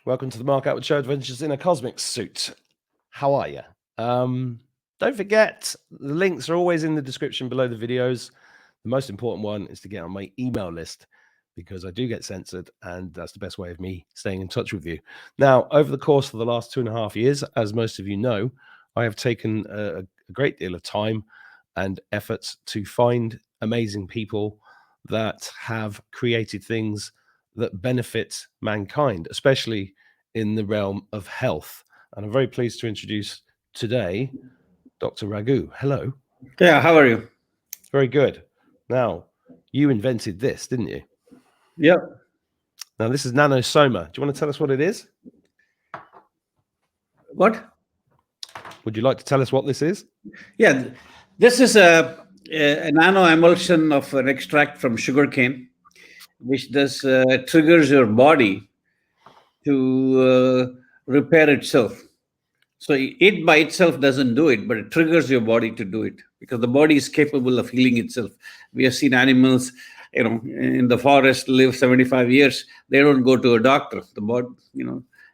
Welcome to the Mark Attwood Show, Adventures in a Cosmic Suit. How are you? Don't forget, the links are always in the description below the videos. The most important one is to get on my email list because I do get censored, and that's the best way of me staying in touch with you. Now, over the course of the last 2.5 years, as most of you know, I have taken a great deal of time and efforts to find amazing people that have created things that benefit mankind, especially in the realm of health. And I'm very pleased to introduce today Dr. Raghu. Hello. Yeah, how are you? Very good. Now, you invented this, didn't you? Yeah. Now, this is Nanosoma. Do you want to tell us what it is? What? Would you like to tell us what this is? Yeah, this is a nano emulsion of an extract from sugarcane, which triggers your body to repair itself. So it by itself doesn't do it, but it triggers your body to do it because the body is capable of healing itself. We have seen animals, in the forest live 75 years. They don't go to a doctor. The body,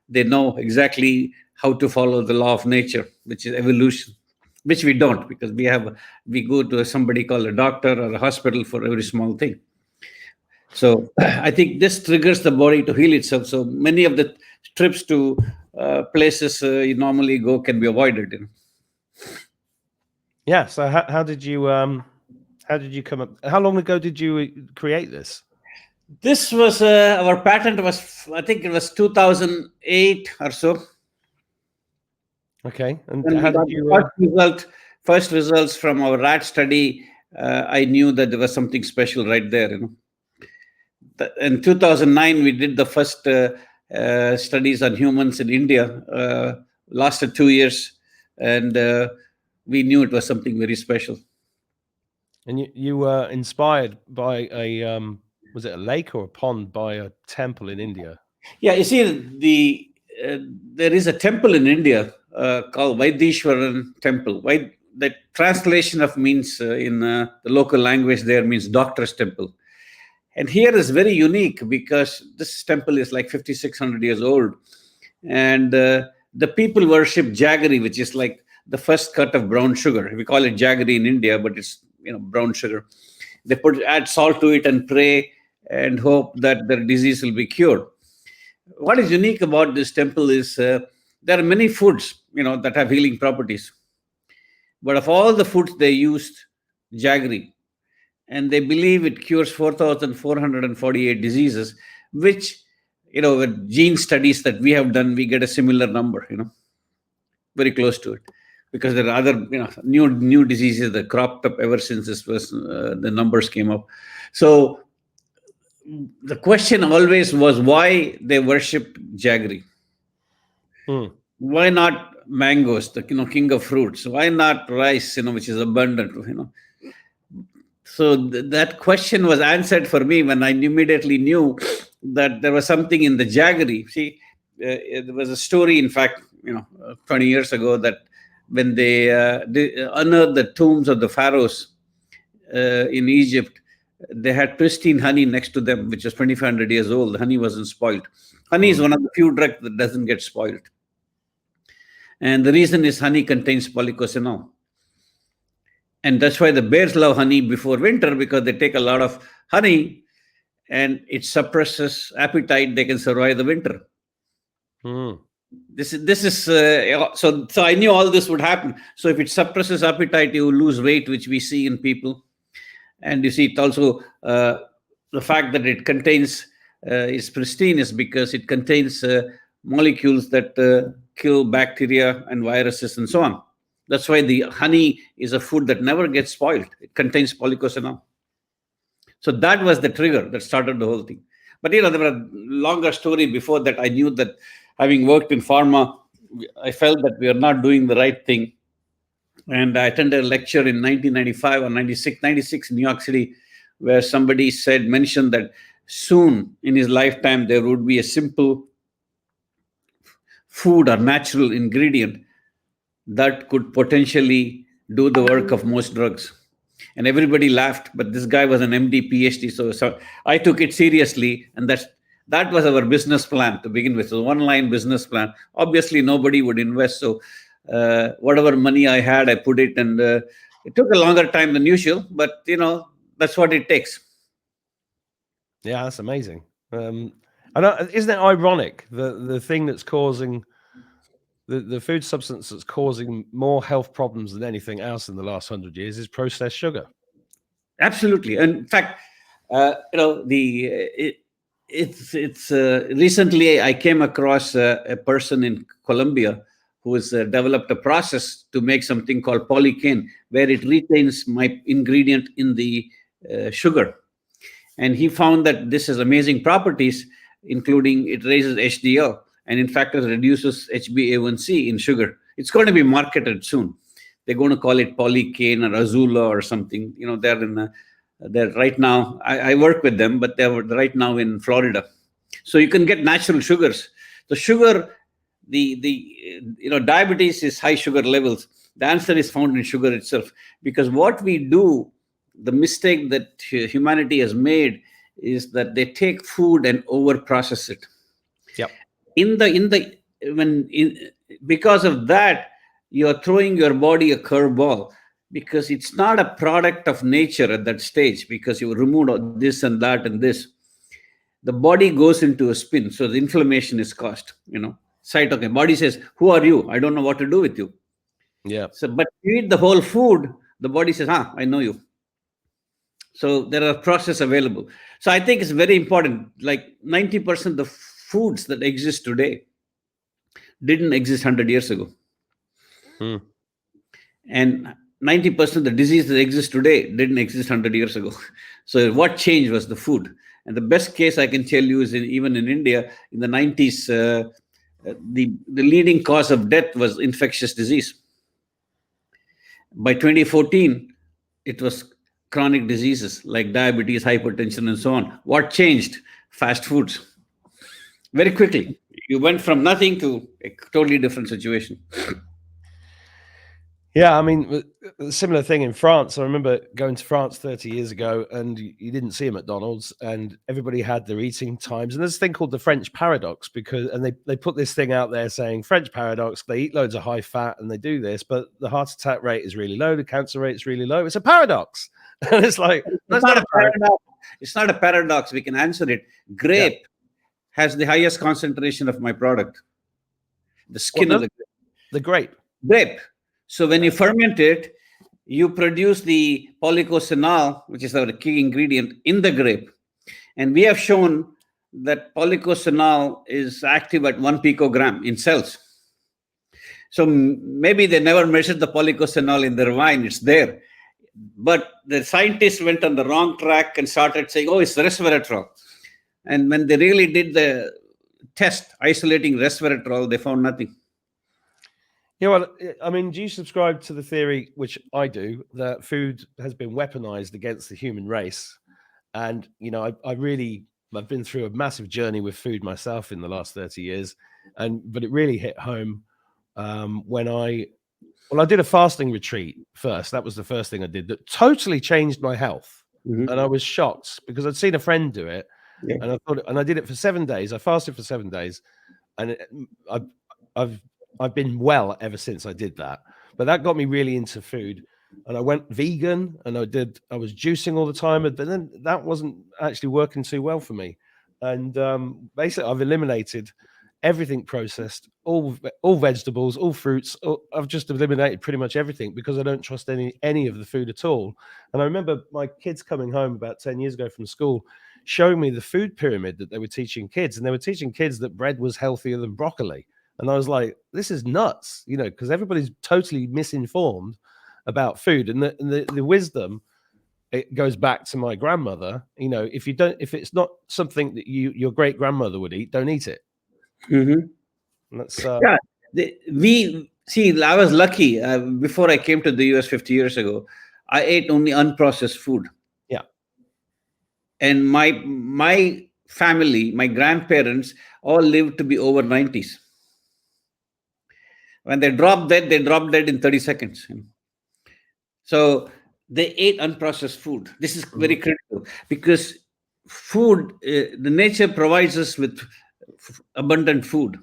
they know exactly how to follow the law of nature, which is evolution, which we don't because we go to somebody called a doctor or a hospital for every small thing. So I think this triggers the body to heal itself. So many of the trips to places you normally go can be avoided. Yeah. So how did you come up? How long ago did you create this? This was our patent was, I think it was 2008 or so. Okay. And how did you? First results from our rat study, I knew that there was something special right there. In 2009, we did the first studies on humans in India. Lasted 2 years, and we knew it was something very special. And you were inspired by was it a lake or a pond by a temple in India? Yeah, you see, there is a temple in India called Vaidishwaran Temple. The translation of means in the local language there means doctor's temple. And here is very unique because this temple is like 5,600 years old. And the people worship jaggery, which is like the first cut of brown sugar. We call it jaggery in India, but it's brown sugar. They add salt to it and pray and hope that their disease will be cured. What is unique about this temple is there are many foods, that have healing properties. But of all the foods, they used jaggery. And they believe it cures 4,448 diseases, which, with gene studies that we have done, we get a similar number, very close to it. Because there are other, new diseases that cropped up ever since the numbers came up. So the question always was why they worship jaggery. Why not mangoes, the king of fruits? Why not rice, which is abundant, So that question was answered for me when I immediately knew that there was something in the jaggery. See, there was a story, in fact, 20 years ago that when they unearthed the tombs of the pharaohs in Egypt, they had pristine honey next to them, which was 2,500 years old. The honey wasn't spoiled. Honey is one of the few drugs that doesn't get spoiled. And the reason is honey contains polycosanol. And that's why the bears love honey before winter, because they take a lot of honey and it suppresses appetite. They can survive the winter. This is so I knew all this would happen. So if it suppresses appetite, you lose weight, which we see in people. And you see it also, the fact that it contains, is pristine is because it contains molecules that kill bacteria and viruses and so on. That's why the honey is a food that never gets spoiled. It contains polycosanol. So that was the trigger that started the whole thing. But, there was a longer story before that. I knew that having worked in pharma, I felt that we are not doing the right thing. And I attended a lecture in 1995 or 96 in New York City, where somebody mentioned that soon in his lifetime, there would be a simple food or natural ingredient that could potentially do the work of most drugs. And everybody laughed, but this guy was an MD, PhD. So I took it seriously, and That was our business plan to begin with. So one-line business plan. Obviously, nobody would invest. So whatever money I had, I put it, and it took a longer time than usual. But that's what it takes. Yeah, that's amazing. And isn't it ironic the thing that's causing the food substance that's causing more health problems than anything else in the last 100 years is processed sugar? Absolutely. And in fact, it's recently I came across a person in Colombia who has developed a process to make something called polycane, where it retains my ingredient in the sugar. And he found that this has amazing properties, including it raises HDL, and in fact, it reduces HbA1c in sugar. It's going to be marketed soon. They're going to call it polycane or azula or something. They're right now. I work with them, but they're right now in Florida. So you can get natural sugars. The sugar, diabetes is high sugar levels. The answer is found in sugar itself, because what we do, the mistake that humanity has made, is that they take food and over process it. Yep. Because of that, you are throwing your body a curveball, because it's not a product of nature at that stage, because you removed this and that and this. The body goes into a spin, so the inflammation is caused. Cytokine. Body says, "Who are you? I don't know what to do with you." Yeah. So, but you eat the whole food, the body says, I know you. So there are processes available. So I think it's very important. Like 90% of the foods that exist today didn't exist 100 years ago. And 90% of the diseases that exist today didn't exist 100 years ago. So what changed was the food. And the best case I can tell you is even in India, in the 90s, the leading cause of death was infectious disease. By 2014, it was chronic diseases like diabetes, hypertension, and so on. What changed? Fast foods. Very quickly. You went from nothing to a totally different situation. Yeah, I mean, a similar thing in France. I remember going to France 30 years ago, and you didn't see a McDonald's, and everybody had their eating times. And there's a thing called the French paradox, and they put this thing out there saying French paradox, they eat loads of high fat and they do this, but the heart attack rate is really low, the cancer rate is really low. It's a paradox. And it's like, that's not a paradox. It's not a paradox. We can answer it. Grape has the highest concentration of my product. The skin of the grape. Grape. So when you ferment it, you produce the polycosanol, which is our key ingredient in the grape. And we have shown that polycosanol is active at 1 picogram in cells. So maybe they never measured the polycosanol in their wine. It's there. But the scientists went on the wrong track and started saying, oh, it's resveratrol. And when they really did the test isolating resveratrol, they found nothing. Yeah, well, I mean, do you subscribe to the theory, which I do, that food has been weaponized against the human race? And, I've been through a massive journey with food myself in the last 30 years. But it really hit home when I did a fasting retreat first. That was the first thing I did that totally changed my health. Mm-hmm. And I was shocked because I'd seen a friend do it. Yeah. And I did it for 7 days. I fasted for 7 days. And I've been well ever since I did that. But that got me really into food. And I went vegan and I was juicing all the time. But then that wasn't actually working too well for me. And basically, I've eliminated everything processed, all vegetables, all fruits. I've just eliminated pretty much everything because I don't trust any of the food at all. And I remember my kids coming home about 10 years ago from school, showing me the food pyramid that they were teaching kids. And they were teaching kids that bread was healthier than broccoli. And I was like, this is nuts, because everybody's totally misinformed about food. And the wisdom, it goes back to my grandmother. If it's not something that your great grandmother would eat, don't eat it. Mm-hmm. That's I was lucky. Before I came to the US 50 years ago, I ate only unprocessed food. Yeah. And my family, my grandparents, all lived to be over 90s. When they dropped dead in 30 seconds. So they ate unprocessed food. This is very critical because food, the nature provides us with abundant food,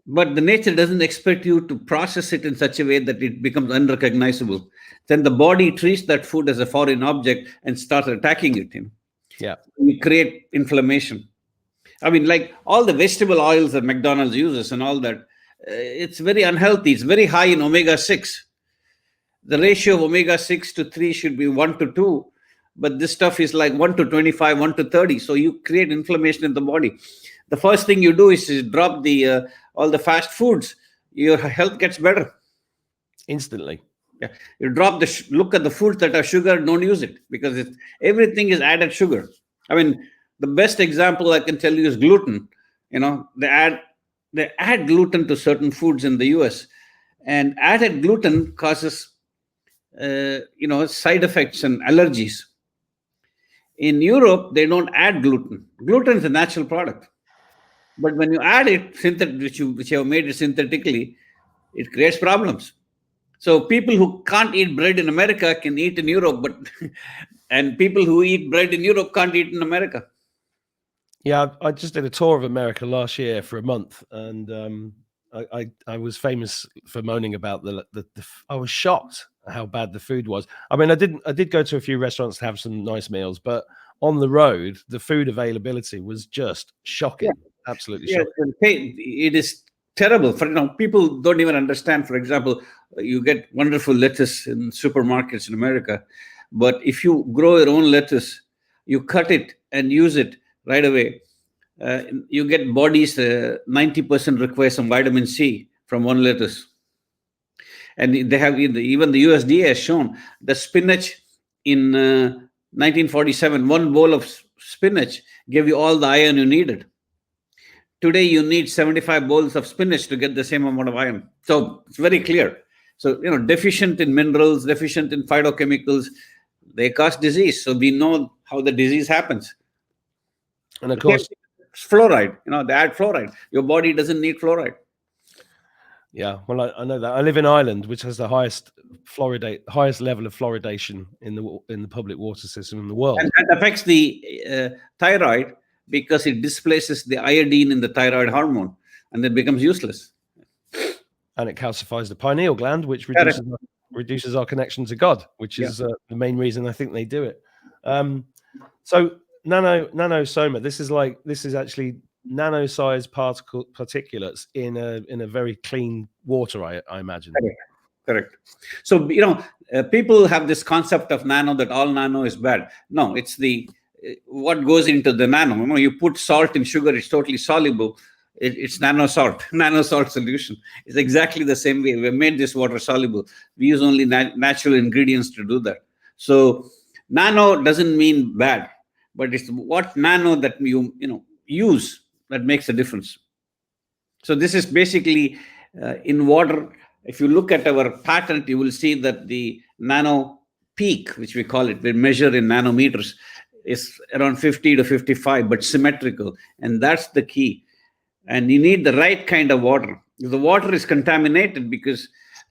but the nature doesn't expect you to process it in such a way that it becomes unrecognizable. Then the body treats that food as a foreign object and starts attacking it. Yeah. We create inflammation. I mean, like all the vegetable oils that McDonald's uses and all that, it's very unhealthy. It's very high in omega-6. The ratio of omega-6 to 3 should be 1 to 2, but this stuff is like 1 to 25, 1 to 30. So you create inflammation in the body. The first thing you do is drop all the fast foods. Your health gets better instantly. Yeah, you drop look at the foods that are sugar. Don't use it, because everything is added sugar. I mean, the best example I can tell you is gluten. They add gluten to certain foods in the US, and added gluten causes side effects and allergies. In Europe, they don't add gluten. Gluten is a natural product, but when you add it, which you have made it synthetically, it creates problems. So people who can't eat bread in America can eat in Europe, and people who eat bread in Europe can't eat in America. Yeah, I just did a tour of America last year for a month, and I was famous for moaning about I was shocked at how bad the food was. I mean, I did go to a few restaurants to have some nice meals, but on the road, the food availability was just shocking. Yeah. Absolutely shocking. It is terrible. People don't even understand. For example, you get wonderful lettuce in supermarkets in America, but if you grow your own lettuce, you cut it and use it right away. You get bodies 90% require some vitamin C from one lettuce, and they have even the USDA has shown the spinach in 1947. One bowl of spinach gave you all the iron you needed. Today, you need 75 bowls of spinach to get the same amount of iron. So it's very clear. So, deficient in minerals, deficient in phytochemicals, they cause disease. So we know how the disease happens. And of course, fluoride, they add fluoride. Your body doesn't need fluoride. Yeah, well, I know that. I live in Ireland, which has the highest level of fluoridation in the public water system in the world. And that affects the thyroid, because it displaces the iodine in the thyroid hormone, and it becomes useless. And it calcifies the pineal gland, which reduces our connection to God, which is the main reason I think they do it. So nanosoma, this is actually nano-sized particulates in a very clean water, I imagine. Correct. So people have this concept of nano, that all nano is bad. No, it's what goes into the nano. You put salt in sugar, it's totally soluble. It's nano salt solution. It's exactly the same way. We made this water soluble. We use only natural ingredients to do that. So nano doesn't mean bad, but it's what nano that you use that makes a difference. So this is basically in water. If you look at our patent, you will see that the nano peak, which we call it, we measure in nanometers, is around 50 to 55, but symmetrical. And that's the key. And you need the right kind of water. If the water is contaminated, because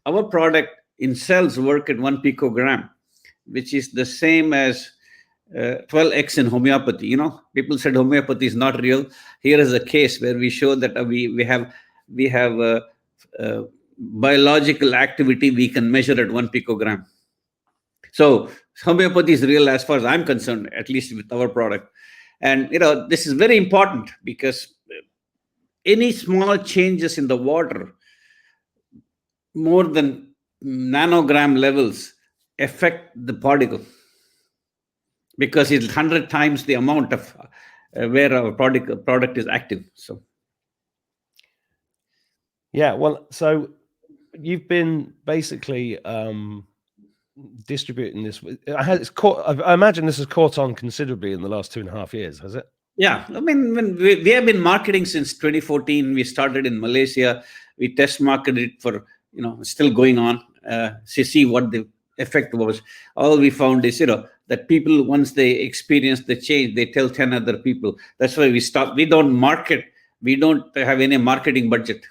our product in cells work at 1 picogram, which is the same as 12x in homeopathy. People said homeopathy is not real. Here is a case where we show that we have biological activity we can measure at 1 picogram. So homeopathy is real as far as I'm concerned, at least with our product. And this is very important, because any small changes in the water, more than nanogram levels, affect the particle, because it's 100 times the amount of where our product is active. So, yeah, well, so you've been basically distributing this. I imagine this has caught on considerably in the last 2.5 years, has it? Yeah, I mean, we have been marketing since 2014. We started in Malaysia. We test marketed it for, still going on to see what the effect was. All we found is, that people, once they experience the change, they tell 10 other people. That's why we stopped. We don't market. We don't have any marketing budget.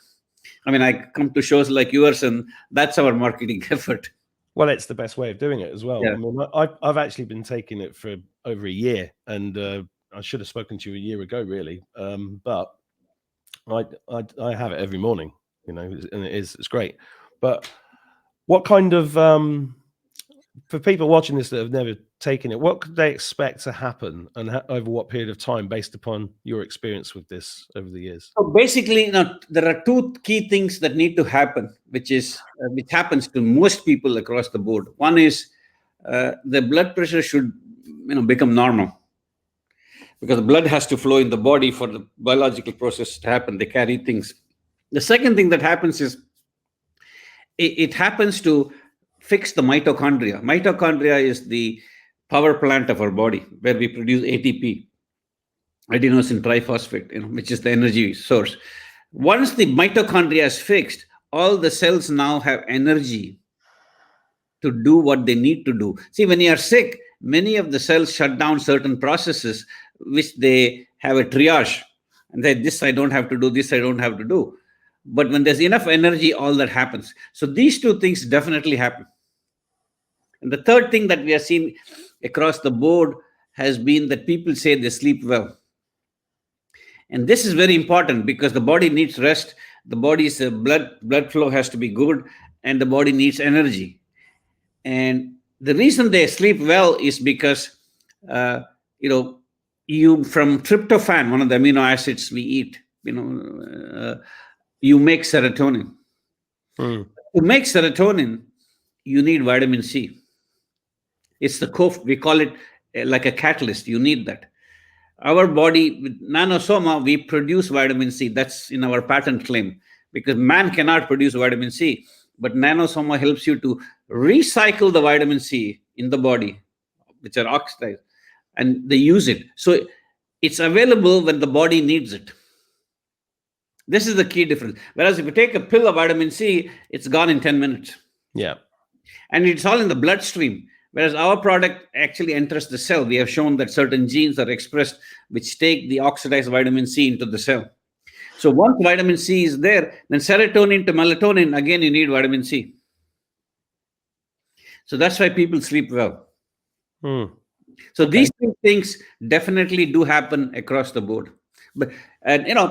I mean, I come to shows like yours, and that's our marketing effort. Well, it's the best way of doing it as well. Yeah. I mean, I've actually been taking it for over a year, and I should have spoken to you a year ago, really. But I have it every morning, and it's great. But what kind of for people watching this that have never taken it, what could they expect to happen, and over what period of time, based upon your experience with this over the years? So basically, there are two key things that need to happen, which happens to most people across the board. One is the blood pressure should become normal, because the blood has to flow in the body for the biological process to happen. They carry things. The second thing that happens is it happens to fix the mitochondria. Mitochondria is the power plant of our body, where we produce ATP, adenosine triphosphate, which is the energy source. Once the mitochondria is fixed, all the cells now have energy to do what they need to do. See, when you are sick, many of the cells shut down certain processes, which they have a triage, and say, this I don't have to do, this I don't have to do. But when there's enough energy, all that happens. So these two things definitely happen. And the third thing that we are seeing across the board has been that people say they sleep well. And this is very important, because the body needs rest. The body's blood flow has to be good, and the body needs energy. And the reason they sleep well is because, you from tryptophan, one of the amino acids we eat, you make serotonin. To make serotonin, you need vitamin C. It's we call it like a catalyst. You need that. Our body, with Nanosoma, we produce vitamin C. That's in our patent claim, because man cannot produce vitamin C. But Nanosoma helps you to recycle the vitamin C in the body, which are oxidized, and they use it. So it's available when the body needs it. This is the key difference. Whereas if you take a pill of vitamin C, it's gone in 10 minutes. Yeah. And it's all in the bloodstream. Whereas our product actually enters the cell. We have shown that certain genes are expressed which take the oxidized vitamin C into the cell. So once vitamin C is there, then serotonin to melatonin, again, you need vitamin C. So that's why people sleep well. So these two things definitely do happen across the board. But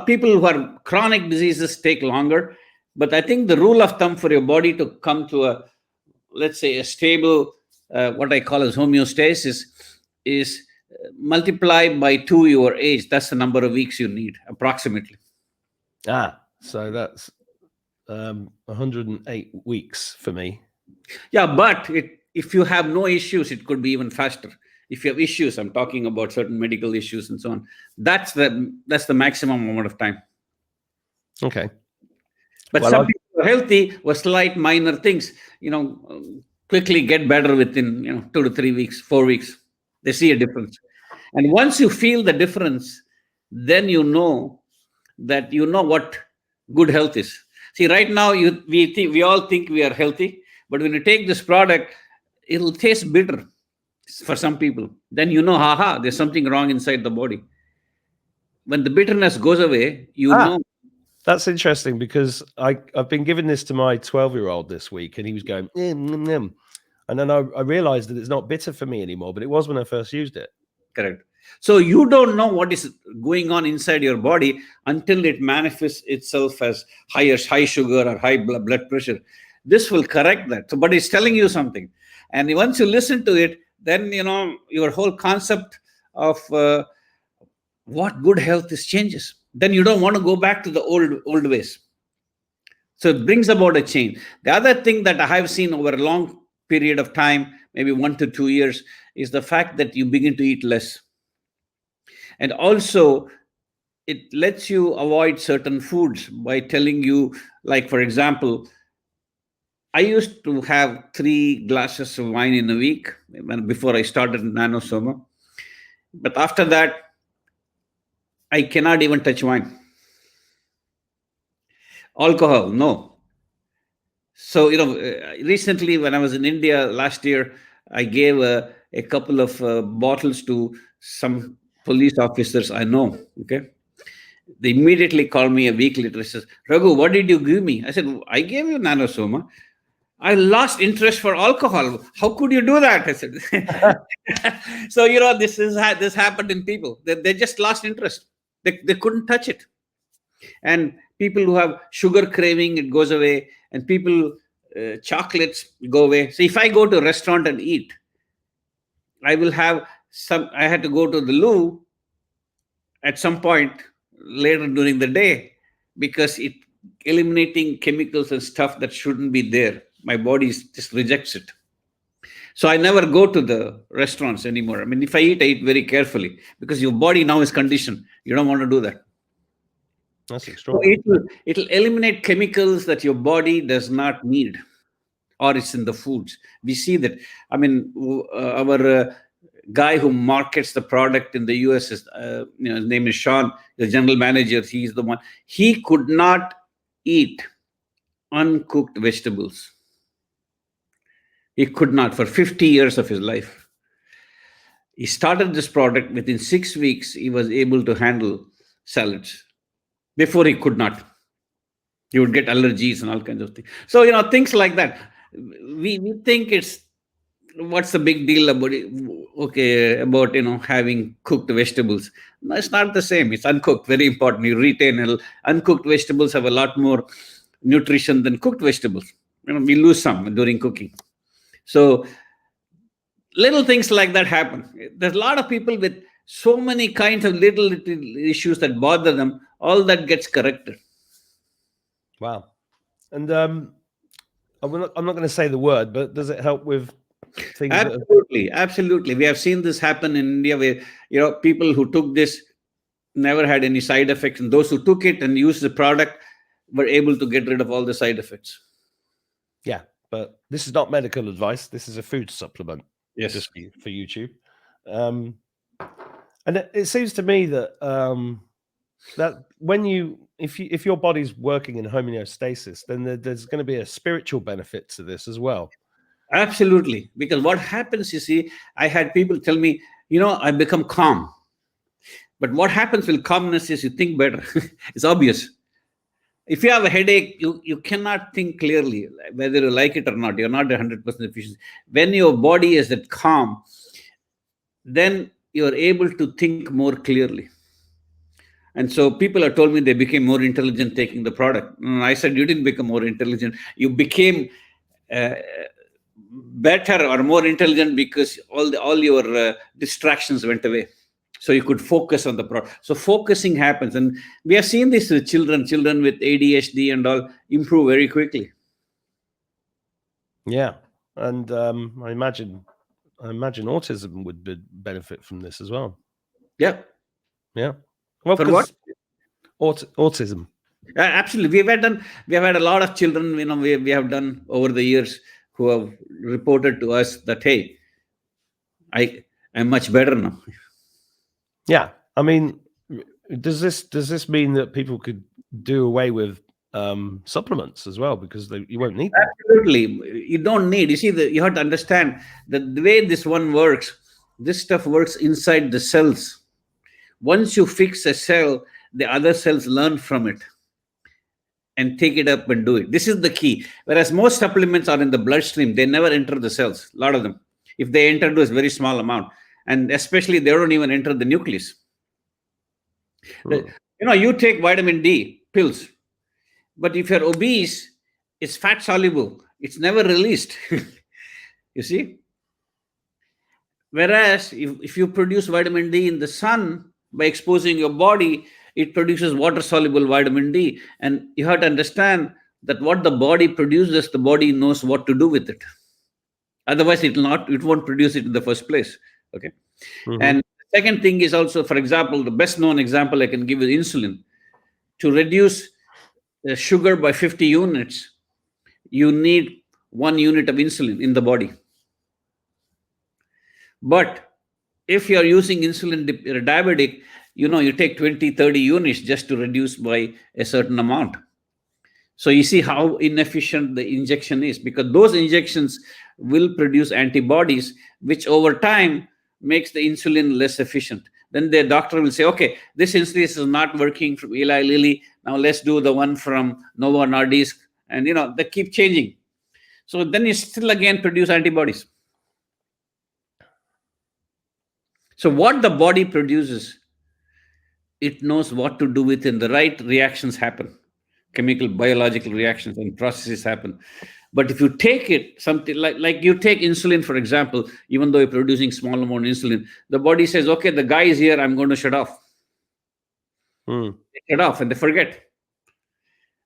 people who are chronic diseases take longer. But I think the rule of thumb for your body to come to let's say a stable, what I call as homeostasis, is multiply by 2 your age. That's the number of weeks you need, approximately. So that's 108 weeks for me. Yeah, but if you have no issues, it could be even faster. If you have issues, I'm talking about certain medical issues and so on, that's the maximum amount of time. Okay. But some people who are healthy with slight minor things, quickly get better within 2 to 3 weeks, 4 weeks. They see a difference. And once you feel the difference, then you know what good health is. See, right now we all think we are healthy, but when you take this product, it'll taste bitter for some people. Then there's something wrong inside the body. When the bitterness goes away, know. That's interesting, because I've been giving this to my 12-year-old this week, and he was going, and then I realized that it's not bitter for me anymore, but it was when I first used it. Correct. So you don't know what is going on inside your body until it manifests itself as high sugar or high blood pressure. This will correct that. So, but it's telling you something. And once you listen to it, then, your whole concept of what good health is changes. Then you don't want to go back to the old ways. So it brings about a change. The other thing that I have seen over a long period of time, maybe 1 to 2 years, is the fact that you begin to eat less. And also, it lets you avoid certain foods by telling you, like, for example, I used to have 3 glasses of wine in a week before I started Nanosoma. But after that, I cannot even touch wine. Alcohol, no. So, recently when I was in India last year, I gave a couple of bottles to some police officers I know, okay? They immediately called me a week later. He says, Raghu, what did you give me? I said, I gave you Nanosoma. I lost interest for alcohol. How could you do that? I said. So this happened in people. They just lost interest. They couldn't touch it. And people who have sugar craving, it goes away. And people chocolates go away. So if I go to a restaurant and eat, I had to go to the loo at some point later during the day, because it eliminating chemicals and stuff that shouldn't be there. My body just rejects it. So I never go to the restaurants anymore. I mean, if I eat very carefully, because your body now is conditioned. You don't want to do that. That's extraordinary. So it'll eliminate chemicals that your body does not need, or it's in the foods. We see that. I mean, our guy who markets the product in the US is, his name is Sean, the general manager. He's the one. He could not eat uncooked vegetables. He could not for 50 years of his life. He started this product. Within 6 weeks, he was able to handle salads. Before, he could not. He would get allergies and all kinds of things. So, things like that. We think it's, what's the big deal about it? Okay, about, having cooked vegetables. No, it's not the same. It's uncooked. Very important. You retain uncooked vegetables have a lot more nutrition than cooked vegetables. We lose some during cooking. So little things like that happen. There's a lot of people with so many kinds of little issues that bother them. All that gets corrected. Wow. And I'm not going to say the word, but does it help with things? Absolutely. We have seen this happen in India, where people who took this never had any side effects, and those who took it and used the product were able to get rid of all the side effects. Yeah, but this is not medical advice. This is a food supplement. Yes, just for YouTube. And it seems to me that that if your body's working in homeostasis, then there's going to be a spiritual benefit to this as well. Absolutely. Because what happens, you see, I had people tell me, I become calm. But what happens with calmness is you think better. It's obvious. If you have a headache, you cannot think clearly, whether you like it or not. You're not 100% efficient. When your body is at calm, then you're able to think more clearly. And so people have told me they became more intelligent taking the product. And I said, you didn't become more intelligent. You became better or more intelligent because all your distractions went away. So you could focus on the product. So focusing happens. And we have seen this with children with ADHD and all improve very quickly. Yeah. And I imagine autism would benefit from this as well. Yeah. Yeah. Well, for what? Autism. Absolutely. We have had a lot of children, we have done over the years who have reported to us that, hey, I'm much better now. Yeah. I mean, does this mean that people could do away with supplements as well, because you won't need them? Absolutely. You don't need. You see, you have to understand that the way this one works, this stuff works inside the cells. Once you fix a cell, the other cells learn from it and take it up and do it. This is the key. Whereas most supplements are in the bloodstream, they never enter the cells, a lot of them. If they enter, do a very small amount. And especially, they don't even enter the nucleus. You take vitamin D pills, but if you're obese, it's fat soluble. It's never released. You see? Whereas if you produce vitamin D in the sun by exposing your body, it produces water soluble vitamin D. And you have to understand that what the body produces, the body knows what to do with it. Otherwise, it won't produce it in the first place. Okay. Mm-hmm. And the second thing is also, for example, the best known example I can give is insulin. To reduce the sugar by 50 units, you need 1 unit of insulin in the body. But if you're using insulin, you're diabetic, you take 20, 30 units just to reduce by a certain amount. So you see how inefficient the injection is, because those injections will produce antibodies, which over time makes the insulin less efficient. Then the doctor will say, okay, this insulin is not working from Eli Lilly. Now let's do the one from Novo Nordisk. And, they keep changing. So then you still again produce antibodies. So what the body produces, it knows what to do with it. The right reactions happen, chemical, biological reactions and processes happen. But if you take it, something like you take insulin, for example, even though you're producing small amount of insulin, the body says, okay, the guy is here, I'm going to shut off. They shut off and they forget.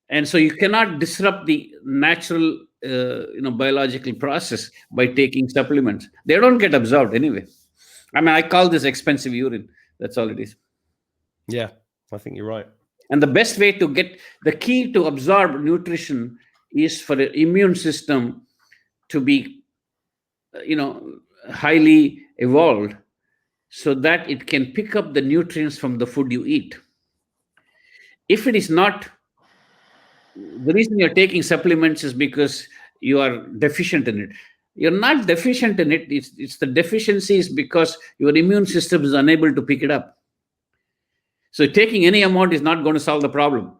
And so you cannot disrupt the natural, biological process by taking supplements. They don't get absorbed anyway. I mean, I call this expensive urine. That's all it is. Yeah, I think you're right. And the best way to get the key to absorb nutrition is for the immune system to be, highly evolved so that it can pick up the nutrients from the food you eat. If it is not, the reason you're taking supplements is because you are deficient in it. You're not deficient in it. It's the deficiency is because your immune system is unable to pick it up. So taking any amount is not going to solve the problem.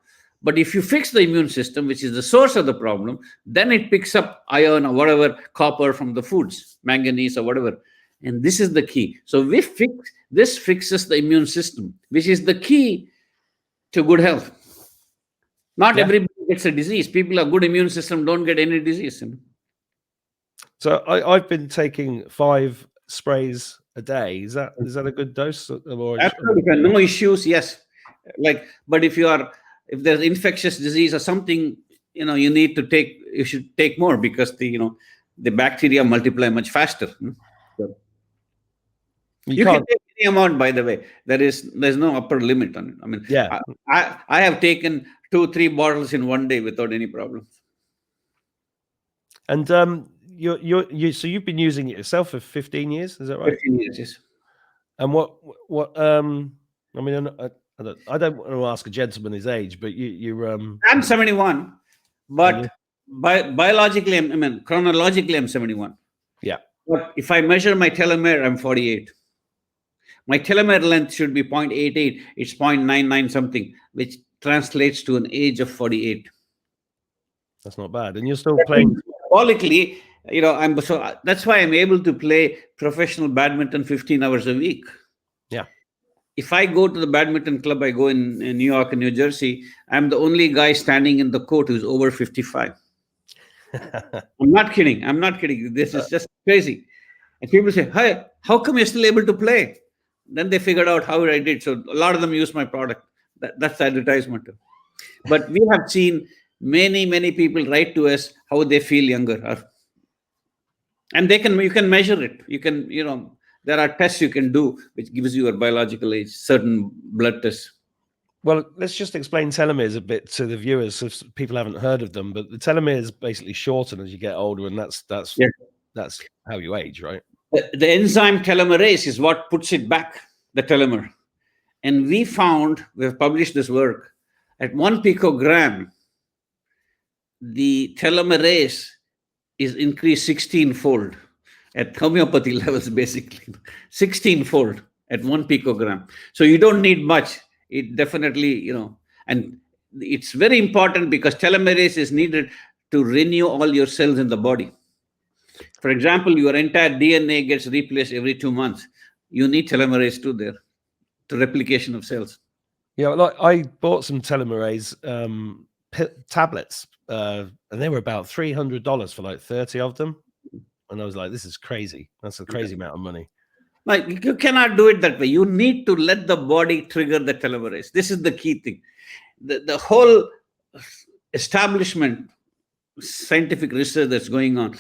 But if you fix the immune system, which is the source of the problem, then it picks up iron or whatever, copper from the foods, manganese or whatever. And this is the key. So this fixes the immune system, which is the key to good health. Not everybody gets a disease. People have good immune system don't get any disease. So I've been taking 5 sprays a day. Is that a good dose? Absolutely. No issues. Yes. But if there's infectious disease or something, you should take more because the bacteria multiply much faster. So you can take any amount, by the way. There's no upper limit on it. I mean, I have taken 2-3 bottles in one day without any problem. And so you've been using it yourself for 15 years, is that right? 15 years, yes. And what I mean, I don't want to ask a gentleman his age, but I'm 71, but biologically, chronologically, I'm 71. Yeah. But if I measure my telomere, I'm 48. My telomere length should be 0.88. It's 0.99 something, which translates to an age of 48. That's not bad. And you're still playing. Symbolically, that's why I'm able to play professional badminton 15 hours a week. Yeah. If I go to the badminton club, I go in New York and New Jersey, I'm the only guy standing in the court who's over 55. I'm not kidding. This is just crazy. And people say, hey, how come you're still able to play? Then they figured out how I did. So a lot of them use my product. That's the advertisement. But we have seen many, many people write to us how they feel younger. And you can measure it. You can, there are tests you can do which gives you a biological age, certain blood tests. Well, let's just explain telomeres a bit to the viewers if people haven't heard of them. But the telomeres basically shorten as you get older, and that's how you age, right? The enzyme telomerase is what puts it back, the telomere. And we have published this work, at 1 picogram, the telomerase is increased 16-fold at homeopathy levels, basically 16-fold at 1 picogram. So you don't need much. It definitely, and it's very important because telomerase is needed to renew all your cells in the body. For example, your entire DNA gets replaced every 2 months. You need telomerase too there to replication of cells. Yeah, like I bought some telomerase tablets, and they were about $300 for like 30 of them. And I was like, this is crazy. That's a crazy amount of money. Like, you cannot do it that way. You need to let the body trigger the telomerase. This is the key thing. The whole establishment, scientific research that's going on,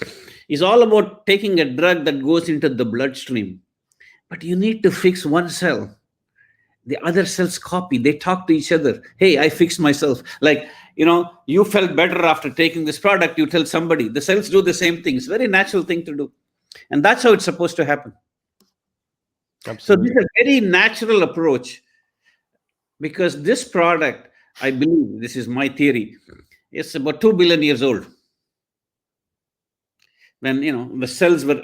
is all about taking a drug that goes into the bloodstream. But you need to fix one cell. The other cells copy. They talk to each other. Hey, I fixed myself. Like, you felt better after taking this product. You tell somebody. The cells do the same thing. It's a very natural thing to do. And that's how it's supposed to happen. Absolutely. So this is a very natural approach, because this product, I believe, this is my theory, it's about 2 billion years old. When, the cells were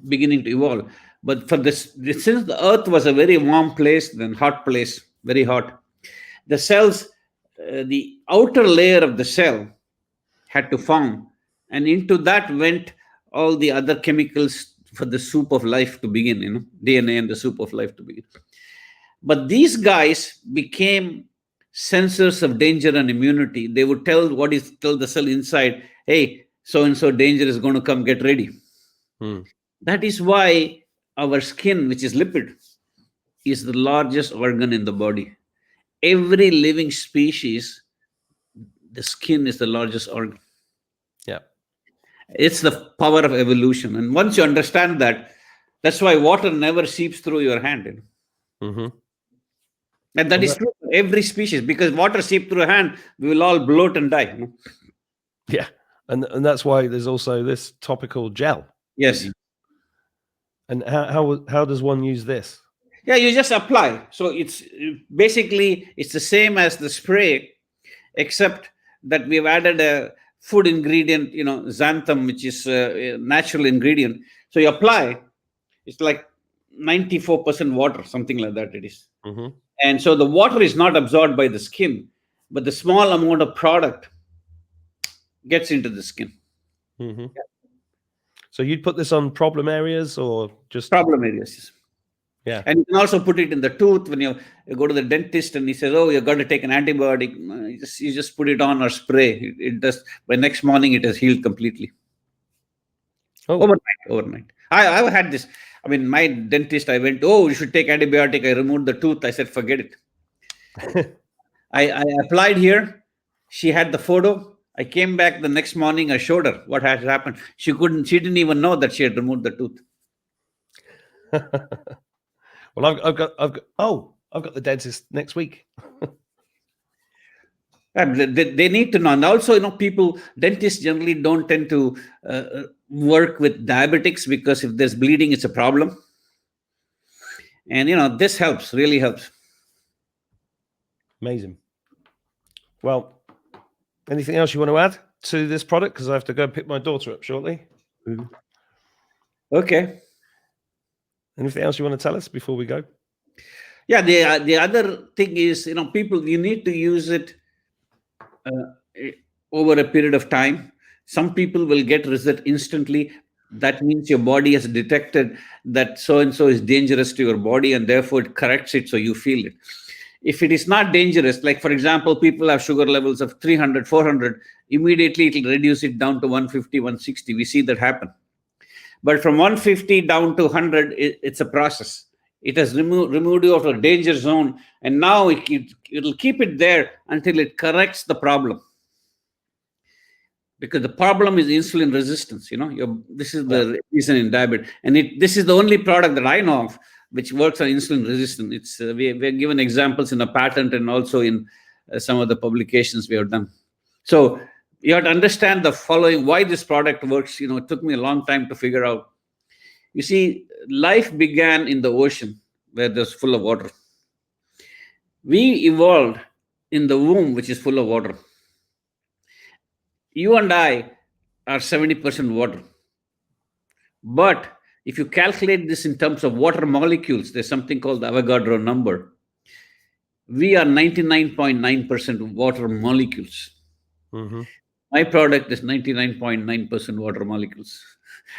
beginning to evolve. But since the earth was a very warm place, then hot place, very hot, the cells, the outer layer of the cell had to form and into that went all the other chemicals for the soup of life to begin, DNA and the soup of life to begin. But these guys became sensors of danger and immunity. They would tell the cell inside, hey, so and so danger is going to come, get ready. That is why our skin, which is lipid, is the largest organ in the body. Every living species, the skin is the largest organ. Yeah. It's the power of evolution. And once you understand that, that's why water never seeps through your hand. And that is true for every species, because water seep through a hand, we will all bloat and die. Yeah. And that's why there's also this topical gel. Yes. And how does one use this? Yeah, you just apply. So it's basically, it's the same as the spray, except that we've added a food ingredient, xanthan, which is a natural ingredient. So you apply, it's like 94% water, something like that it is. And so the water is not absorbed by the skin, but the small amount of product gets into the skin. Yeah. So you'd put this on problem areas or just... Problem areas. Yeah. And you can also put it in the tooth when you go to the dentist and he says, oh, you've got to take an antibiotic. You just put it on or spray. It does. By next morning, it has healed completely. Overnight. I've had this. I mean, my dentist, I went, oh, you should take antibiotic. I removed the tooth. I said, forget it. I applied here. She had the photo. I came back the next morning. I showed her what had happened. She didn't even know that she had removed the tooth. Well, I've got the dentist next week. They need to know. And also, dentists generally don't tend to work with diabetics, because if there's bleeding, it's a problem. And, this helps, really helps. Amazing. Well, anything else you want to add to this product? Because I have to go pick my daughter up shortly. Okay. Anything else you want to tell us before we go? Yeah, the other thing is, people, you need to use it over a period of time. Some people will get result instantly. That means your body has detected that so-and-so is dangerous to your body, and therefore it corrects it so you feel it. If it is not dangerous, like for example, people have sugar levels of 300, 400, immediately it will reduce it down to 150, 160. We see that happen. But from 150 down to 100, it's a process. It has removed you out of a danger zone, and now it'll keep it there until it corrects the problem. Because the problem is insulin resistance. This is the reason in diabetes, and this is the only product that I know of which works on insulin resistance. It's we're given examples in a patent and also in some of the publications we have done. So you have to understand the following, why this product works. It took me a long time to figure out. You see, life began in the ocean where there's full of water. We evolved in the womb, which is full of water. You and I are 70% water. But if you calculate this in terms of water molecules, there's something called the Avogadro number. We are 99.9% water molecules. My product is 99.9% water molecules.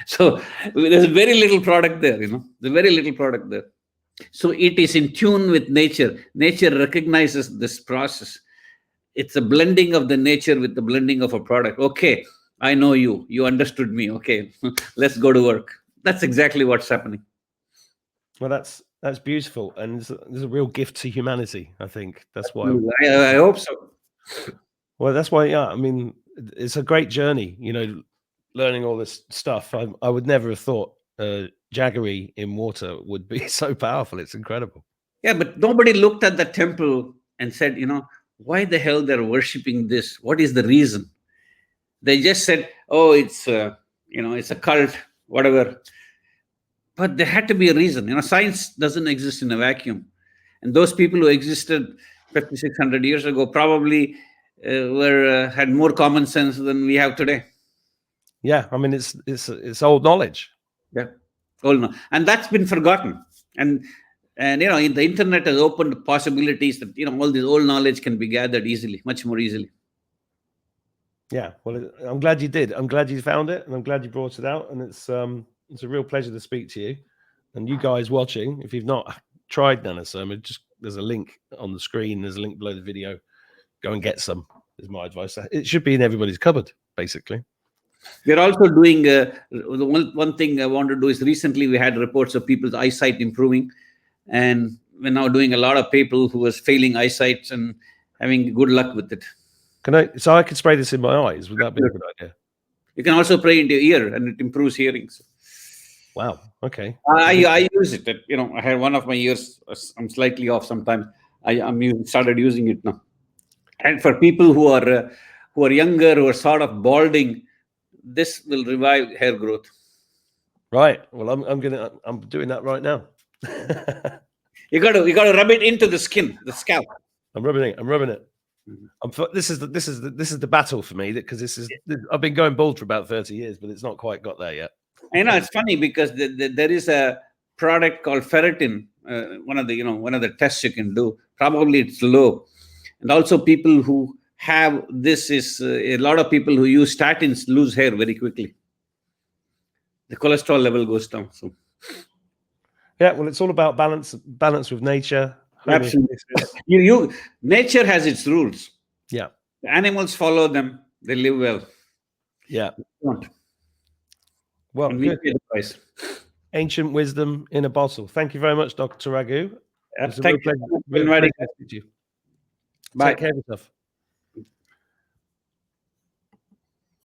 So there's very little product there, There's very little product there. So it is in tune with nature. Nature recognizes this process. It's a blending of the nature with the blending of a product. Okay, I know you. You understood me. Okay, let's go to work. That's exactly what's happening. Well, that's beautiful, and there's a real gift to humanity. I think that's why. I hope so. Well, that's why. Yeah, I mean, it's a great journey. Learning all this stuff. I would never have thought jaggery in water would be so powerful. It's incredible. Yeah, but nobody looked at the temple and said, why the hell they're worshiping this? What is the reason? They just said, oh, it's it's a cult, whatever. But there had to be a reason. Science doesn't exist in a vacuum. And those people who existed 5,600 years ago probably had more common sense than we have today. Yeah, I mean, it's old knowledge. Yeah, old knowledge. And that's been forgotten. And the internet has opened possibilities that, all this old knowledge can be gathered easily, much more easily. Yeah, well, I'm glad you did. I'm glad you found it, and I'm glad you brought it out. And it's a real pleasure to speak to you. And you guys watching, if you've not tried Nanosoma, just there's a link on the screen. There's a link below the video. Go and get some. Is my advice. It should be in everybody's cupboard, basically. We're also doing the one thing I want to do is recently we had reports of people's eyesight improving, and we're now doing a lot of people who was failing eyesight and having good luck with it. So I could spray this in my eyes. Would that be a good idea? You can also spray into your ear, and it improves hearing. So. Wow. Okay. I use it. I had one of my ears. I'm slightly off sometimes. Started using it now. And for people who are younger, who are sort of balding, this will revive hair growth. Right. Well, I'm doing that right now. You got to rub it into the skin, the scalp. I'm rubbing it. Mm-hmm. This is the battle for me, because I've been going bald for about 30 years, but it's not quite got there yet. I know it's funny because there is a product called ferritin. One of the tests you can do. Probably it's low, and also people who have this is a lot of people who use statins lose hair very quickly. The cholesterol level goes down. So, yeah, well, it's all about balance with nature. Absolutely, nature has its rules. Yeah, the animals follow them; they live well. Yeah. Well, good. Ancient wisdom in a bottle. Thank you very much, Dr. Raghu. Thank you. Pleasure to speak to you. Bye. Take care of yourself.